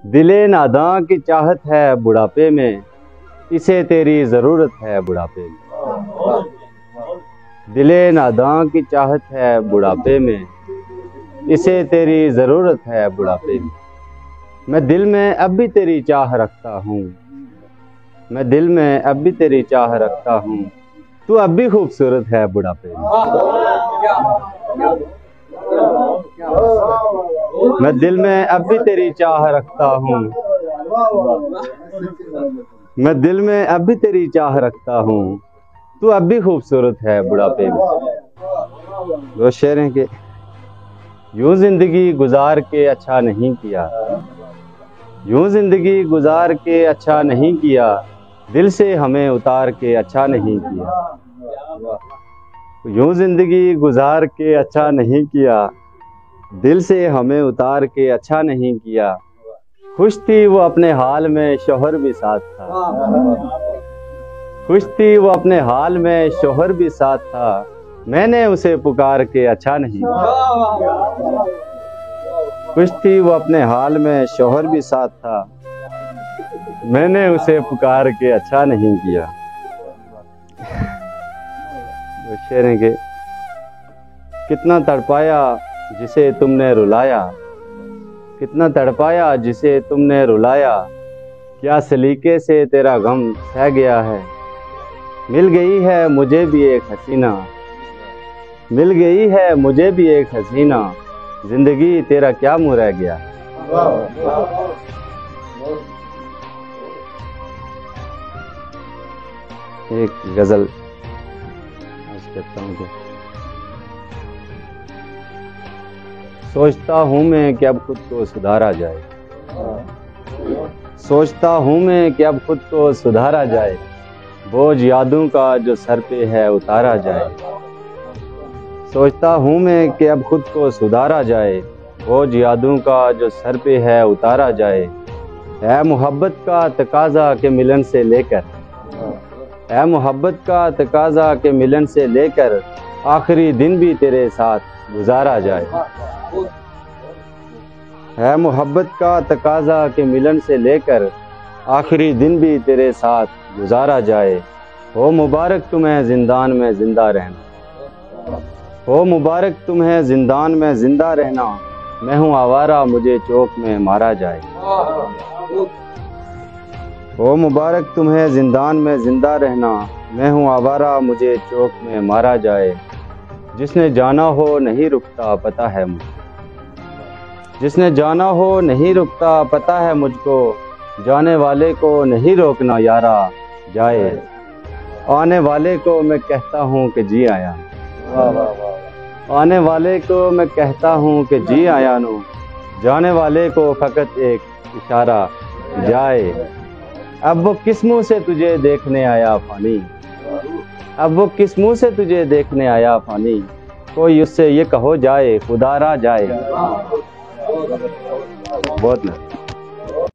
دل ناداں کی چاہت ہے بڑھاپے میں، اسے تیری ضرورت ہے بڑھاپے میں۔ دل ناداں کی چاہت ہے بڑھاپے میں، اسے تیری ضرورت ہے بڑھاپے میں۔ میں دل میں اب بھی تیری چاہ رکھتا ہوں، میں دل میں اب بھی تیری چاہ رکھتا ہوں، تو اب بھی خوبصورت ہے بڑھاپے میں۔ میں دل میں اب بھی تیری چاہ رکھتا ہوں، میں دل میں اب بھی تیری چاہ رکھتا ہوں، تو اب بھی خوبصورت ہے بڑھاپے میں۔ دو شعر ہیں کہ یوں زندگی گزار کے اچھا نہیں کیا، یوں زندگی گزار کے اچھا نہیں کیا، دل سے ہمیں اتار کے اچھا نہیں کیا۔ یوں زندگی گزار کے اچھا نہیں کیا، دل سے ہمیں اتار کے اچھا نہیں کیا۔ خوش تھی وہ اپنے حال میں شوہر بھی ساتھ تھا، خوش تھی وہ اپنے حال میں شوہر بھی ساتھ تھا، میں نے اسے پکار کے اچھا نہیں کیا۔ خوش تھی وہ اپنے حال میں شوہر بھی ساتھ تھا، میں نے اسے پکار کے اچھا نہیں کیا۔ وہ شعر ہیں کہ کتنا تڑپایا جسے تم نے رلایا، کتنا تڑپایا جسے تم نے رلایا، کیا سلیقے سے تیرا غم سہ گیا ہے۔ مل گئی ہے مجھے بھی ایک حسینہ، مل گئی ہے مجھے بھی ایک حسینہ، زندگی تیرا کیا منہ رہ گیا۔ ایک غزل کرتا ہوں کہ سوچتا ہوں میں کہ اب خود کو سدھارا جائے، سوچتا ہوں میں کہ اب خود کو سدھارا جائے، بوجھ یادوں کا جو سر پہ ہے اتارا جائے۔ سوچتا ہوں میں کہ اب خود کو سدھارا جائے، بوجھ یادوں کا جو سر پہ ہے اتارا جائے۔ اے محبت کا تقاضا کہ ملن سے لے کر، اے محبت کا تقاضا کہ ملن سے لے کر، آخری دن بھی تیرے ساتھ گزارا جائے۔ اے محبت کا تقاضا کہ ملن سے لے کر، آخری دن بھی تیرے ساتھ گزارا جائے۔ ہو مبارک تمہیں زندان میں زندہ رہنا، ہو مبارک تمہیں زندان میں زندہ رہنا، میں ہوں آوارہ مجھے چوک میں مارا جائے۔ ہو مبارک تمہیں زندان میں زندہ رہنا، میں ہوں آوارہ مجھے چوک میں مارا جائے۔ جس نے جانا ہو نہیں رکتا پتہ ہے مجھ کو، جس نے جانا ہو نہیں رکتا پتہ ہے مجھ کو، جانے والے کو نہیں روکنا یارا جائے، آنے والے کو میں کہتا ہوں کہ جی آیا، آنے والے کو میں کہتا ہوں کہ جی آیا نو، جانے والے کو فقط ایک اشارہ جائے۔ اب وہ کس منہ سے تجھے دیکھنے آیا فانی، اب وہ کس منہ سے تجھے دیکھنے آیا فانی، کوئی اس سے یہ کہو جائے خدا را جائے۔ بہت